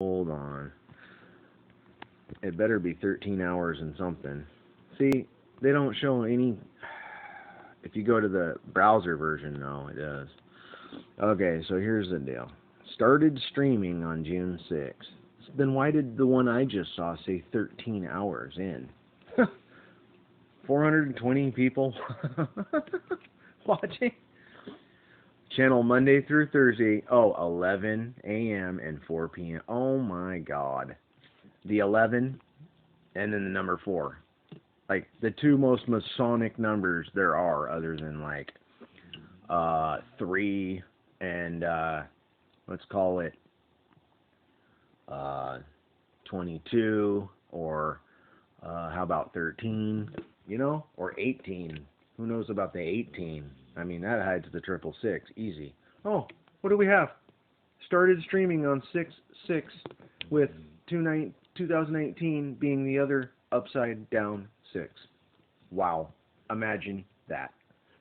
Hold on. It better be 13 hours and something. See, they don't show any. If you go to the browser version, no, it does. Okay, so here's the deal. Started streaming on June 6th. Then why did the one I just saw say 13 hours in? 420 people watching. Channel Monday through Thursday. Oh, 11 a.m. and 4 p.m. Oh my God. The 11 and then the number 4. Like the two most Masonic numbers there are, other than like 3 and let's call it 22, or how about 13, or 18. Who knows about the 18? I mean, that hides the 666, easy. Oh, what do we have? Started streaming on 6/6 with 2019 being the other upside down 6. Wow, imagine that.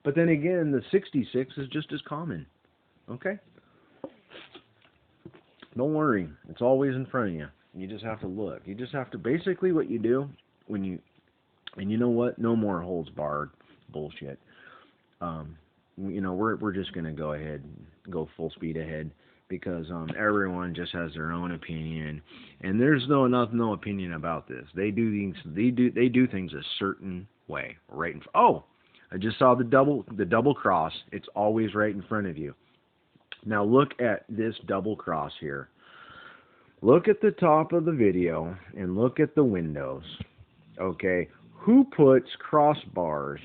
But then again, the 66 is just as common. Okay? Don't worry, it's always in front of you. You just have to look. You just have to, basically what you do when you, and you know what? No more holds barred bullshit. We're just gonna go ahead, go full speed ahead, because everyone just has their own opinion, and there's no opinion about this. They do things a certain way, right in. Oh, I just saw the double cross. It's always right in front of you. Now look at this double cross here. Look at the top of the video and look at the windows. Okay, who puts crossbars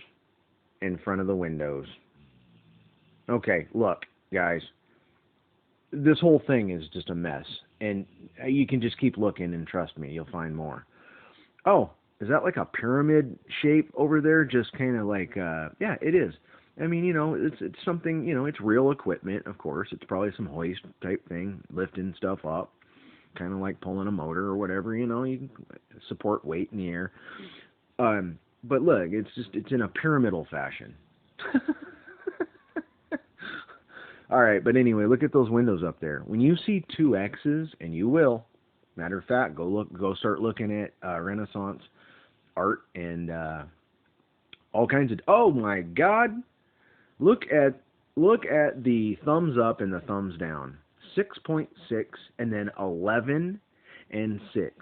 in front of the windows? Okay, look, guys. This whole thing is just a mess, and you can just keep looking, and trust me, you'll find more. Oh, is that like a pyramid shape over there? Just kind of like, yeah, it is. I mean, it's something, it's real equipment, of course. It's probably some hoist type thing, lifting stuff up, kind of like pulling a motor or whatever, you can support weight in the air. But look, it's in a pyramidal fashion. All right, but anyway, look at those windows up there. When you see 2 X's, and you will, matter of fact, go start looking at Renaissance art and all kinds of. Oh my God! Look at the thumbs up and the thumbs down. 6.6 and then 11 and 6.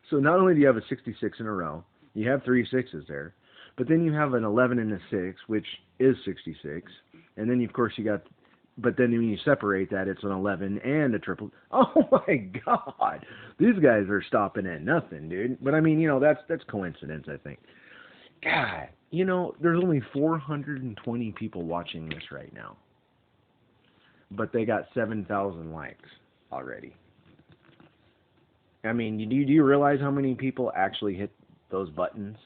So not only do you have a 66 in a row, you have 3 6s there, but then you have an 11 and a 6, which is 66. And then, of course, you got, but then when you separate that, it's an 11 and a triple. Oh, my God. These guys are stopping at nothing, dude. But, I mean, that's coincidence, I think. God, there's only 420 people watching this right now. But they got 7,000 likes already. I mean, do you realize how many people actually hit those buttons?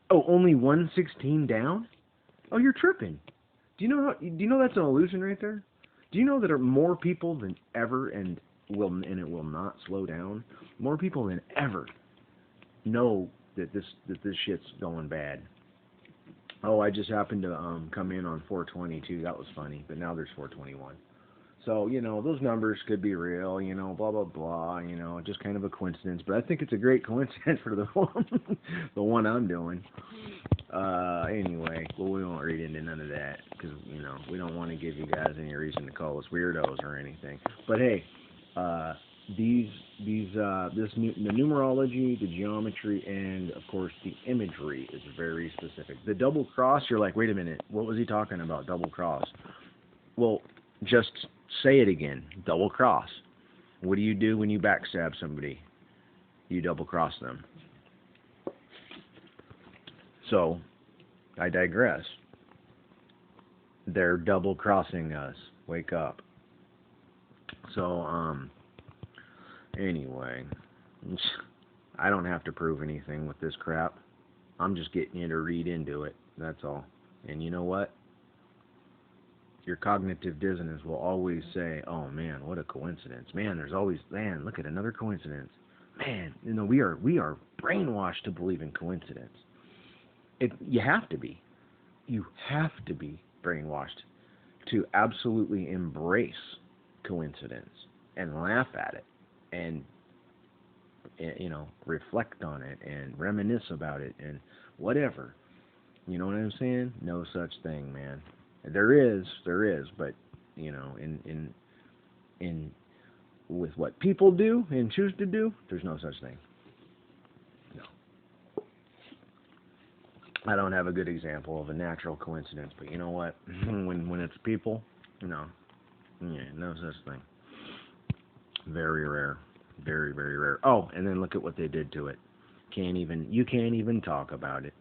Oh, only 116 down? Oh, you're tripping. Do you know that's an illusion right there? Do you know that there are more people than ever, and it will not slow down? More people than ever know that this shit's going bad. Oh, I just happened to come in on 422. That was funny, but now there's 421. So, those numbers could be real, blah, blah, blah, just kind of a coincidence. But I think it's a great coincidence for the one I'm doing. Anyway, well, we won't read into none of that because, we don't want to give you guys any reason to call us weirdos or anything. But hey, the numerology, the geometry, and of course the imagery is very specific. The double cross, you're like, wait a minute, what was he talking about? Double cross? Well, just say it again. Double cross. What do you do when you backstab somebody? You double cross them. So, I digress. They're double crossing us. Wake up. So, anyway, I don't have to prove anything with this crap. I'm just getting you to read into it. That's all. And you know what? Your cognitive dissonance will always say, oh man, what a coincidence. Man, look at another coincidence. Man, we are brainwashed to believe in coincidence. You have to be. You have to be brainwashed to absolutely embrace coincidence. and laugh at it and reflect on it and reminisce about it and whatever. You know what I'm saying? No such thing, man. There is, but in with what people do and choose to do, there's no such thing. No. I don't have a good example of a natural coincidence, but you know what? when it's people, no, no such thing. Very rare, very very rare. Oh, and then look at what they did to it. You can't even talk about it.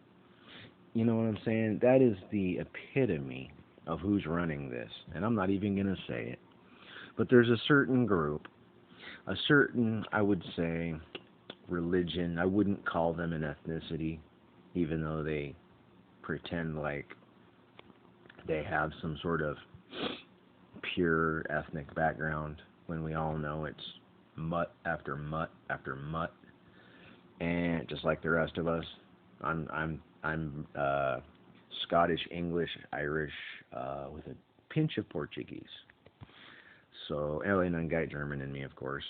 You know what I'm saying? That is the epitome of who's running this, and I'm not even gonna say it. But there's a certain group, a certain, I would say, religion. I wouldn't call them an ethnicity, even though they pretend like they have some sort of pure ethnic background, when we all know it's mutt after mutt after mutt, and just like the rest of us. I'm Scottish, English, Irish, with a pinch of Portuguese. So, and then got German in me, of course.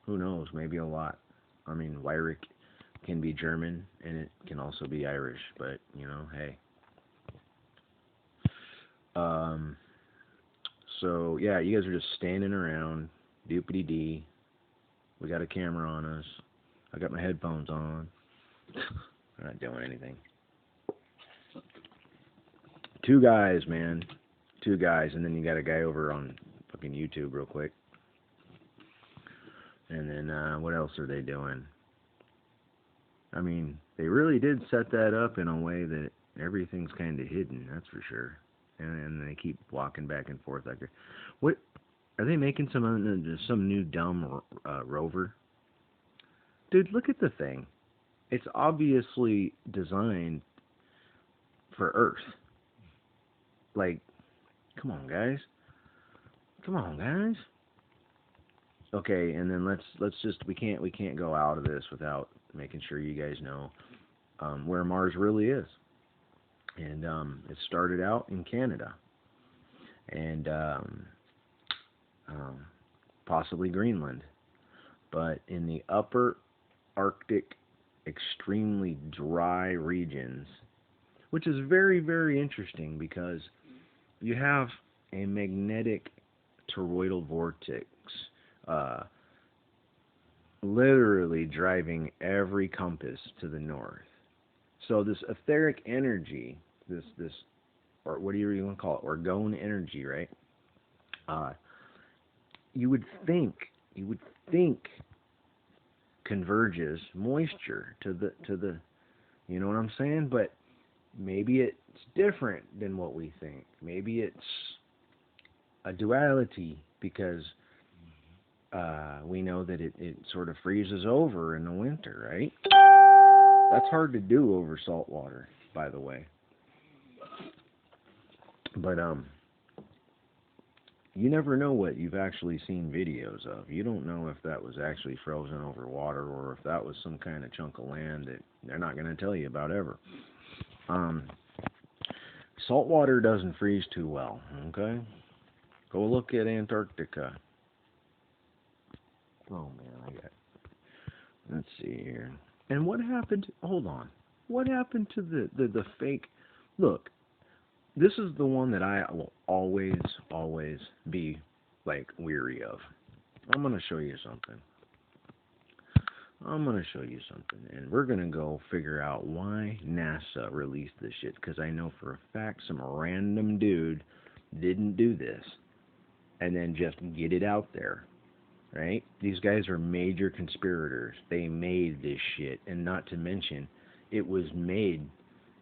Who knows? Maybe a lot. I mean, Wyrick can be German, and it can also be Irish, but, hey. So, yeah, you guys are just standing around, doopity-dee. We got a camera on us. I got my headphones on. I'm not doing anything. Two guys, man. Two guys, and then you got a guy over on fucking YouTube real quick. And then, what else are they doing? I mean, they really did set that up in a way that everything's kind of hidden, that's for sure. And they keep walking back and forth like, what? Are they making some new dumb rover? Dude, look at the thing. It's obviously designed for Earth. Like, come on, guys. Come on, guys. Okay, and then let's just we can't go out of this without making sure you guys know where Mars really is. And it started out in Canada, and possibly Greenland, but in the upper Arctic, extremely dry regions, which is very, very interesting because you have a magnetic toroidal vortex literally driving every compass to the north. So this etheric energy, this or what do you want to call it, orgone energy, right? You would think converges moisture to the you know what I'm saying? But maybe it's different than what we think. Maybe it's a duality because we know that it sort of freezes over in the winter, right? That's hard to do over salt water, by the way. But you never know what you've actually seen videos of. You don't know if that was actually frozen over water or if that was some kind of chunk of land that they're not going to tell you about ever. Salt water doesn't freeze too well, okay? Go look at Antarctica. Oh, man, let's see here. And what happened, hold on, what happened to the fake, look, this is the one that I will always be, like, weary of. I'm going to show you something. And we're going to go figure out why NASA released this shit, because I know for a fact some random dude didn't do this and then just get it out there, right? These guys are major conspirators. They made this shit, and not to mention, it was made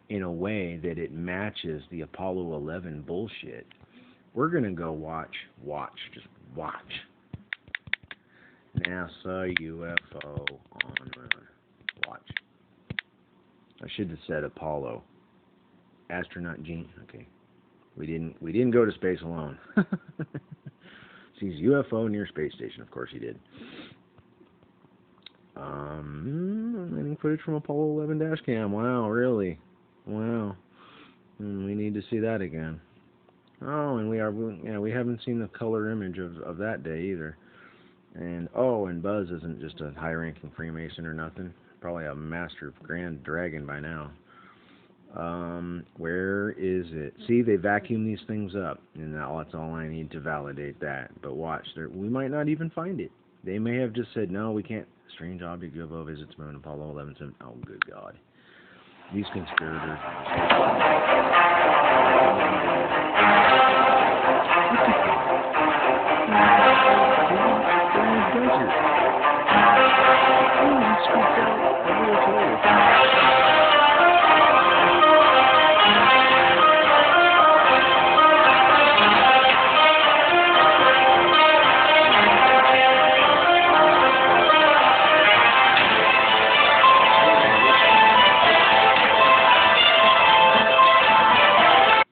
in a way that it matches the Apollo 11 bullshit. We're going to go watch, just watch. NASA UFO on watch. I should have said Apollo. Astronaut Gene. Okay. We didn't go to space alone. Sees UFO near space station. Of course he did. Any footage from Apollo 11 dash cam. Wow, really? Wow. We need to see that again. Oh, and we haven't seen the color image of that day either. And and Buzz isn't just a high-ranking Freemason or nothing. Probably a Master of Grand Dragon by now. Where is it? See, they vacuum these things up, and that's all I need to validate that. But watch, we might not even find it. They may have just said, no, we can't. Strange object UFO visits moon, Apollo 11. Oh, good God. These conspirators.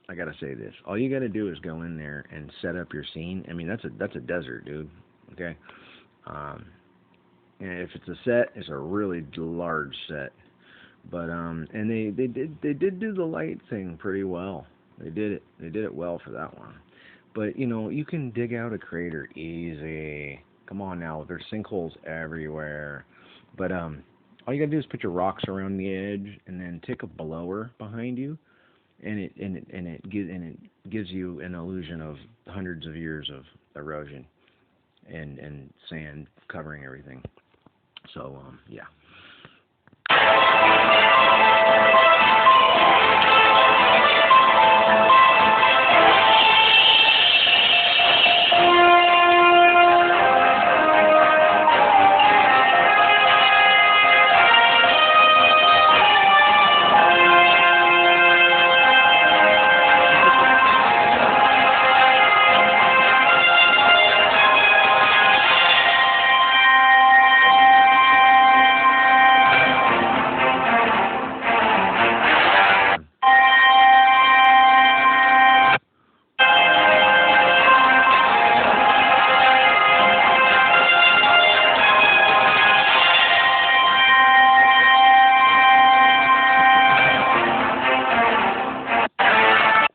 I gotta say this. All you gotta do is go in there and set up your scene. I mean, that's a desert, dude. Okay. And if it's a set, it's a really large set. But and they did do the light thing pretty well. They did it well for that one. But you can dig out a crater easy. Come on now, there's sinkholes everywhere. But all you gotta do is put your rocks around the edge, and then take a blower behind you, and it gives you an illusion of hundreds of years of erosion and sand covering everything. So yeah.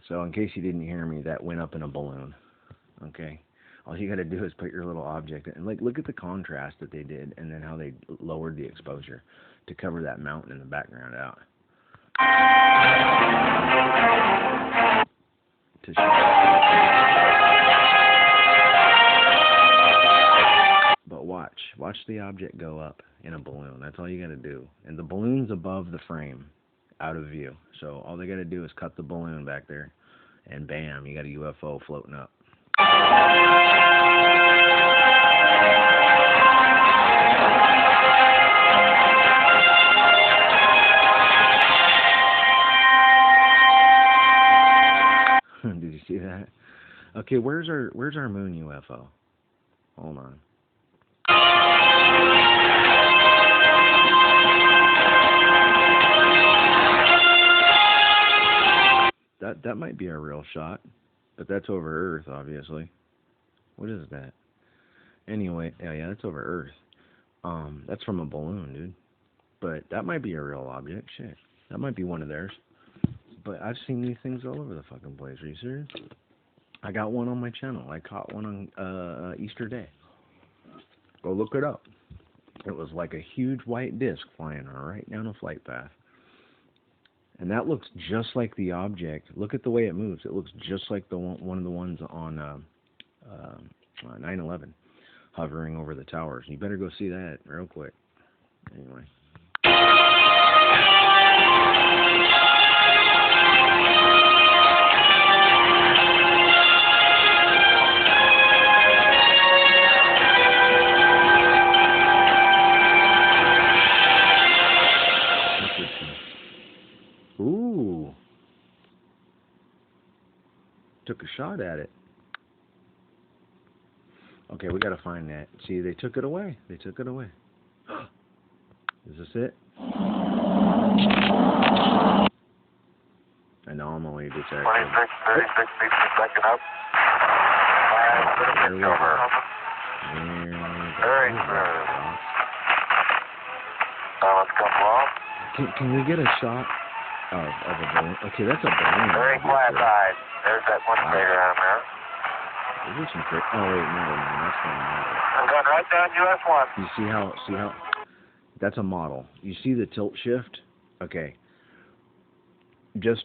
So in case you didn't hear me, that went up in a balloon. Okay, all you got to do is put your little object in, and look at the contrast that they did, and then how they lowered the exposure to cover that mountain in the background out. But watch the object go up in a balloon. That's all you got to do, and the balloon's above the frame, out of view. So all they got to do is cut the balloon back there, and bam, you got a UFO floating up. Did you see that? Okay, where's our moon UFO? Hold on. That might be a real shot, but that's over Earth, obviously. What is that? Anyway, yeah, that's over Earth. That's from a balloon, dude. But that might be a real object. Shit, that might be one of theirs. But I've seen these things all over the fucking place. Are you serious? I got one on my channel. I caught one on Easter Day. Go look it up. It was like a huge white disc flying right down a flight path. And that looks just like the object. Look at the way it moves. It looks just like the one of the ones on 9/11, hovering over the towers. You better go see that real quick. Anyway. Ooh. Took a shot at it. Okay, we gotta find that. See, they took it away. They took it away. Is this it? Anomaly detected. 26, 36 feet per second up. There we go. Very good. Let's come off. Can we get a shot of a balloon? Okay, that's a balloon. Very quiet eyes. There's that one freighter out there. Is this some crazy? Oh wait, never mind. That's not a model. I'm going right down US 1. You see how? That's a model. You see the tilt shift? Okay. Just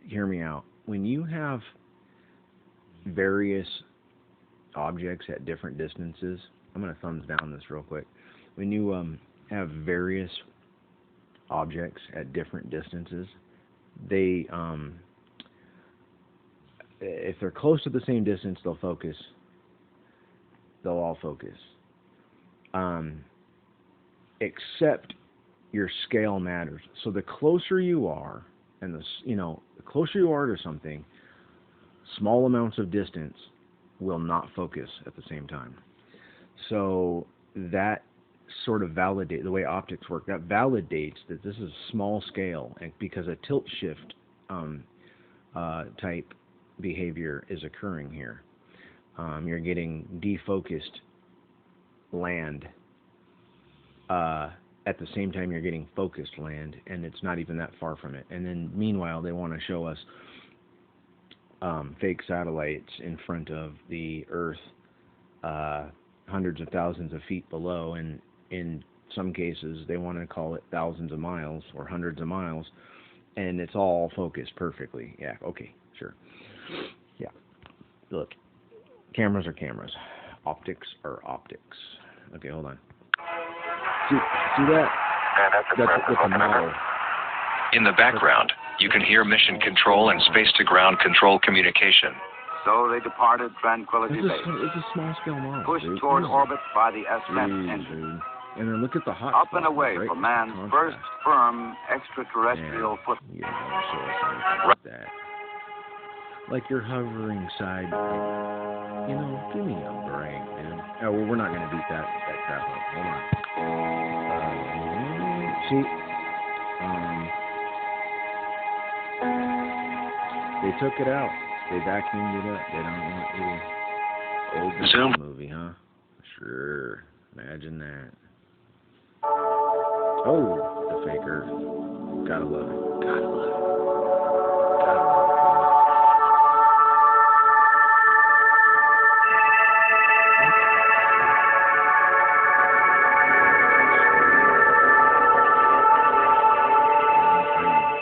hear me out. When you have various objects at different distances, I'm going to thumbs down this real quick. When you have various objects at different distances, they if they're close to the same distance, they'll focus. They'll all focus. Except your scale matters. So the closer you are, and the closer you are to something, small amounts of distance will not focus at the same time. So that sort of validates the way optics work. That validates that this is small scale, and because a tilt shift type behavior is occurring here. You're getting defocused land at the same time you're getting focused land, and it's not even that far from it. And then meanwhile, they want to show us fake satellites in front of the Earth, hundreds of thousands of feet below, and in some cases they want to call it thousands of miles or hundreds of miles, and it's all focused perfectly. Yeah, okay, sure. Yeah, look, cameras are cameras, optics are optics. Okay, hold on. See that? That's a model. In the background, you can hear mission control and space-to-ground control communication. So they departed Tranquility Base. It's a small-scale model. Pushed dude. toward orbit by the ascent Dude. engine. And then look at the hot Up spot, and away right? from man's Contrast. first firm extraterrestrial foot. You don't want to show us anything like that. Like you're hovering side. Give me a break, man. Oh, well, we're not going to beat that crap up. Hold on. See, they took it out. They vacuumed it up. They don't want you. Old Zoom. Movie, huh? Sure. Imagine that. Oh, the faker. Gotta love it. Gotta love it. Gotta love it.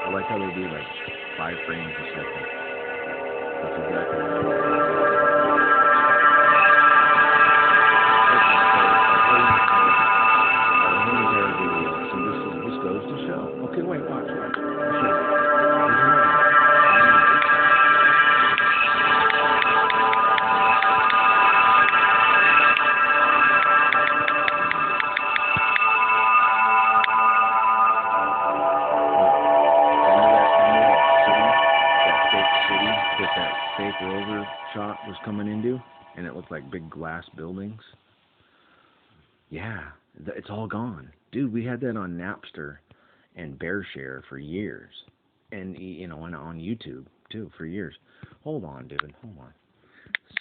I like how they do like 5 frames a second. That's exactly what I want. This goes to show. Okay, wait, watch. Fake rover shot was coming into, and it looked like big glass buildings. Yeah, it's all gone. Dude, we had that on Napster and BearShare for years. And, and on YouTube, too, for years. Hold on, dude, hold on.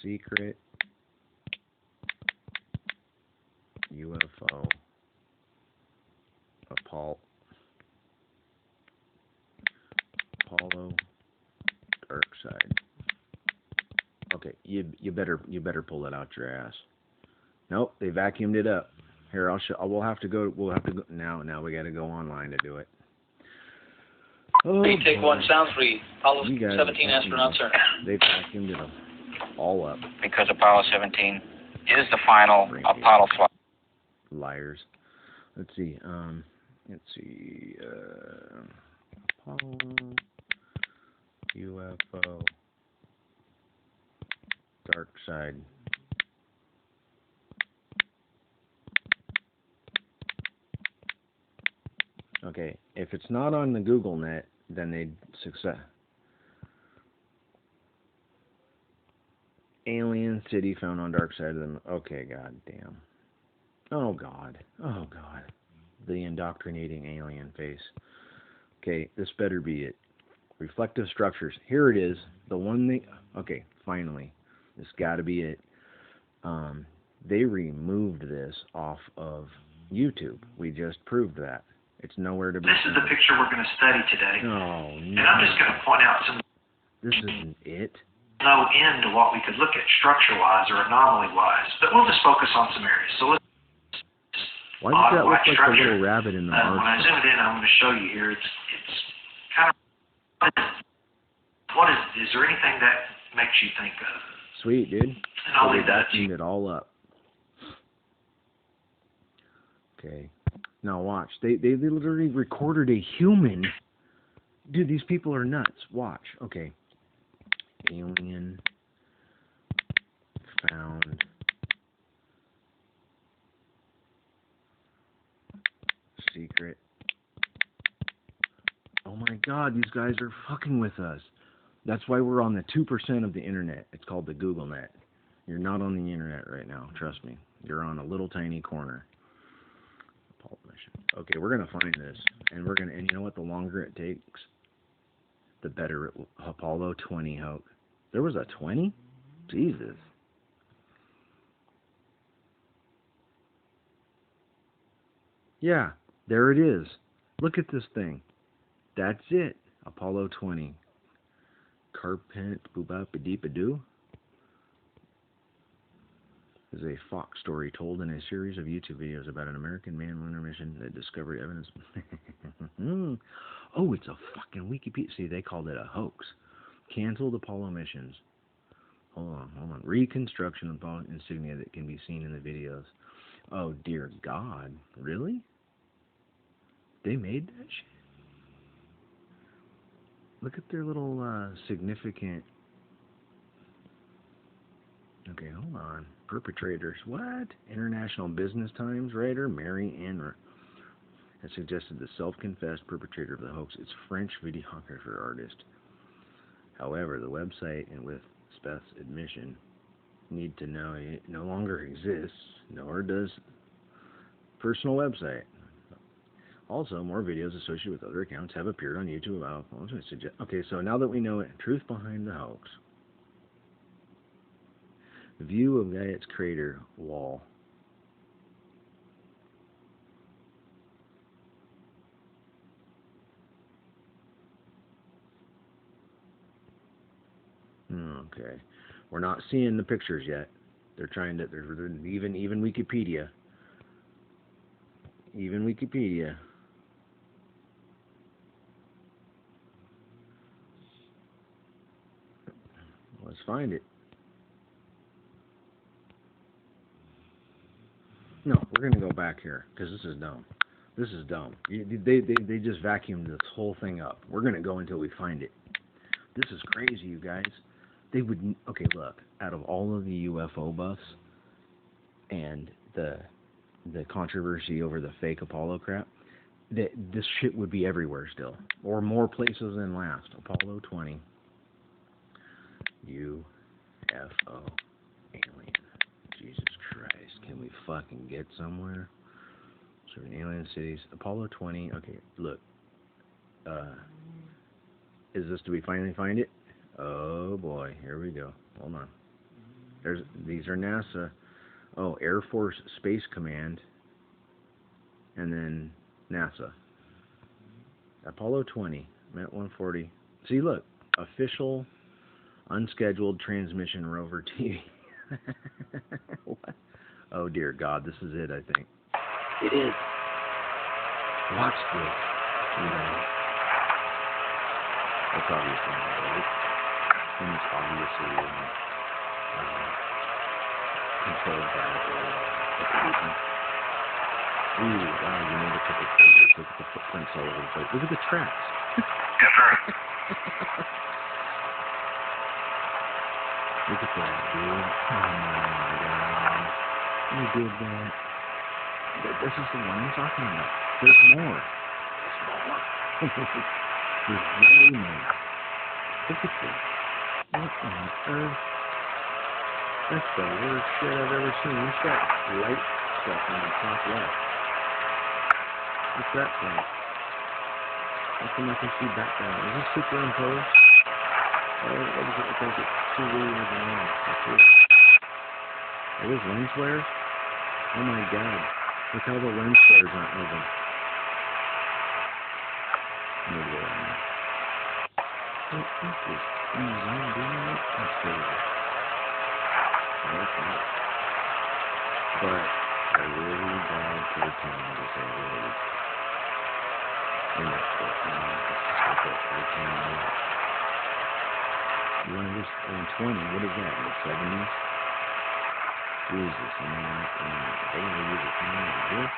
Secret UFO Apollo Dark Side. Okay, you better pull that out your ass. Nope, they vacuumed it up. Here, I'll show. We'll have to go now. Now we got to go online to do it. Oh, Take boy. 1, sound free. Apollo 17 astronauts are. They vacuumed it all up. Because Apollo 17 is the final Apollo flight. Liars. Let's see. Apollo UFO Dark Side. Okay, if it's not on the Google net, then they'd success. Alien city found on dark side of them. Okay, god damn. Oh god. The indoctrinating alien face. Okay, this better be it. Reflective structures. Here it is. The one thing. Okay, finally. This got to be it. They removed this off of YouTube. We just proved that. It's nowhere to be This is the picture we're going to study today. Oh, no. And I'm just going to point out some... This isn't it. no end to what we could look at structure-wise or anomaly-wise, but we'll just focus on some areas. So let's. Why does that look like the little rabbit in the marsh? When I zoom it in, I'm going to show you here. It's kind of. What is there anything that makes you think of? Sweet, dude. And I'll leave that to you. It all up. Okay. Now watch. They literally recorded a human. Dude, these people are nuts. Watch. Okay. Alien found secret. Oh my God, these guys are fucking with us. That's why we're on the 2% of the internet. It's called the Google Net. You're not on the internet right now. Trust me. You're on a little tiny corner. Okay, we're gonna find this, and and you know what? The longer it takes, the better it will. Apollo 20 hoax. There was a 20? Jesus. Yeah, there it is. Look at this thing. That's it. Apollo 20. Carpent boobap-a-deep-a-doo is a Fox story told in a series of YouTube videos about an American manned lunar mission that discovered evidence. Oh, it's a fucking Wikipedia. See, they called it a hoax. Canceled Apollo missions. Hold on. Reconstruction of Apollo insignia that can be seen in the videos. Oh, dear God. Really? They made that shit? Look at their little significant... Okay, hold on. Perpetrators. What? International Business Times writer Mary Ann has suggested the self-confessed perpetrator of the hoax is French videographer artist. However, the website, and with Speth's admission, need to know it no longer exists, nor does personal website. Also, more videos associated with other accounts have appeared on YouTube about... Okay, so now that we know it, truth behind the hoax. View of Gaiet's crater wall. Okay, we're not seeing the pictures yet. They're trying to. They're even Wikipedia. Even Wikipedia. Let's find it. No, we're gonna go back here because this is dumb. This is dumb. They just vacuumed this whole thing up. We're gonna go until we find it. This is crazy, you guys. They would. Okay, look. Out of all of the UFO buffs and the controversy over the fake Apollo crap, this shit would be everywhere still, or more places than last. Apollo 20. UFO alien. Jesus Christ. Can we fucking get somewhere? Certain alien cities. Apollo 20. Okay, look. Is this, do we finally find it? Oh boy, here we go. Hold on. These are NASA. Oh, Air Force Space Command. And then NASA. Apollo 20. Met 140. See, look. Official unscheduled transmission rover TV. What? Oh dear God, this is it, I think. It is. Watch this. That's obviously not right. And it's obviously controlled by the pollution. Ooh, wow, you made a couple pictures. Look at the footprints all over the place. Look at the tracks. Yes, sir. Look at that, dude. Oh my God. You did that. This is the one I'm talking about. There's more. There's way more. Look at this. What on earth? That's the worst shit I've ever seen. What's that light stuff on the top left? What's that from? How come I can see background? Is this superimposed? What does it look like? It's too weird with the lens. Are those lens flares? Oh my God. Look how the lens flares aren't moving. No way. What is this? But a really bad cartoon to say the least. And it's you want to just, in 20, what is that, in the 70s? Jesus, man, they want to use a thing like this?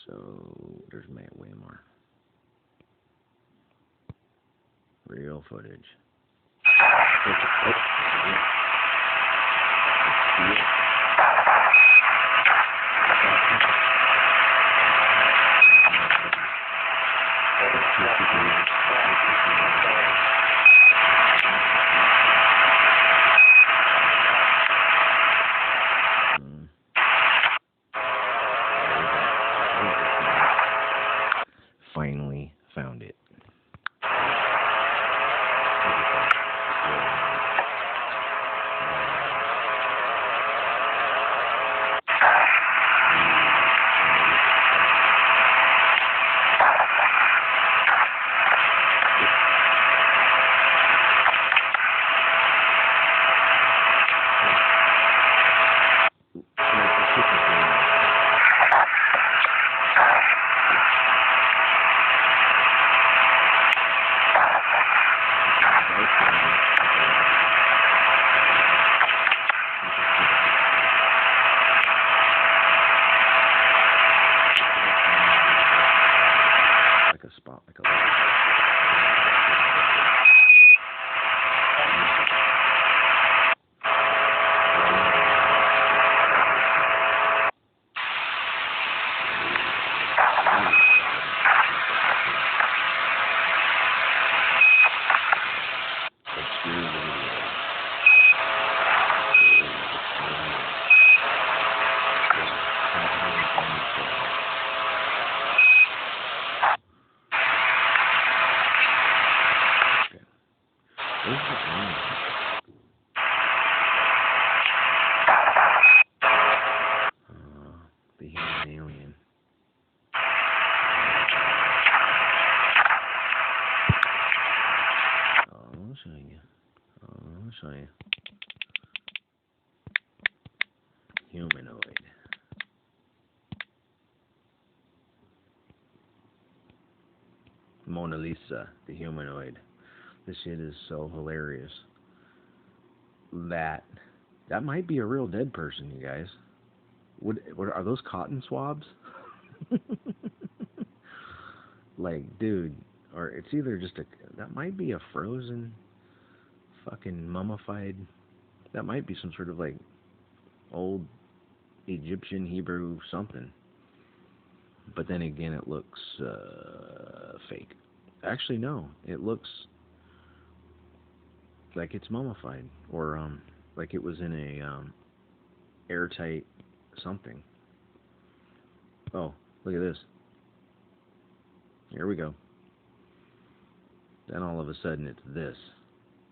So, there's Matt Waymore. Real footage. Finally found it. Like a spot, like a the human alien. I'll show you. I'll show you. Humanoid. Mona Lisa, the humanoid. This shit is so hilarious. That might be a real dead person, you guys. What are those cotton swabs? Like, dude, or it's either just that might be a frozen, fucking mummified. That might be some sort of like old Egyptian, Hebrew something. But then again, it looks fake. Actually, no, it looks like it's mummified, or like it was in a airtight something. Oh, look at this. Here we go. Then all of a sudden it's this,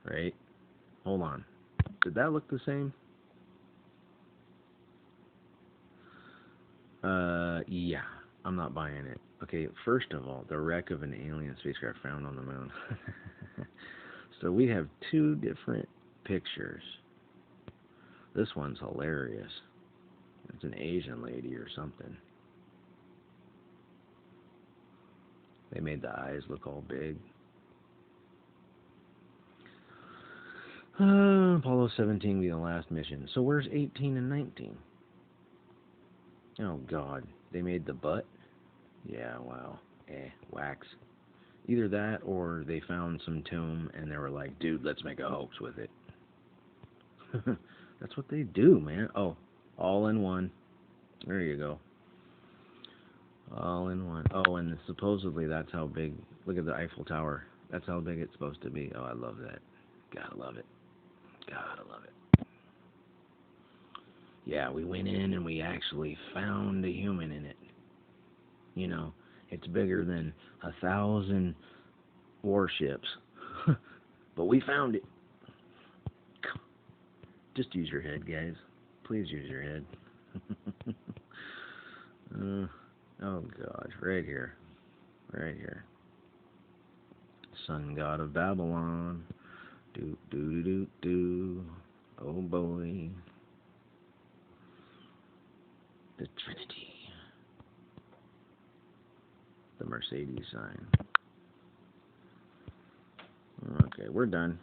right? Hold on. Did that look the same? Yeah. I'm not buying it. Okay, first of all, the wreck of an alien spacecraft found on the moon. So we have two different pictures. This one's hilarious. It's an Asian lady or something. They made the eyes look all big. Apollo 17 be the last mission. So where's 18 and 19? Oh, God. They made the butt? Yeah, wow. Wax. Either that or they found some tomb and they were like, dude, let's make a hoax with it. That's what they do, man. Oh, all in one. There you go. All in one. Oh, and supposedly that's how big. Look at the Eiffel Tower. That's how big it's supposed to be. Oh, I love that. Gotta love it. Gotta love it. Yeah, we went in and we actually found a human in it. You know, it's bigger than 1,000 warships. But we found it. Just use your head, guys. Please use your head. Oh gosh, right here. Right here. Sun god of Babylon. Do do do do. Oh boy. The Trinity. The Mercedes sign. Okay, we're done.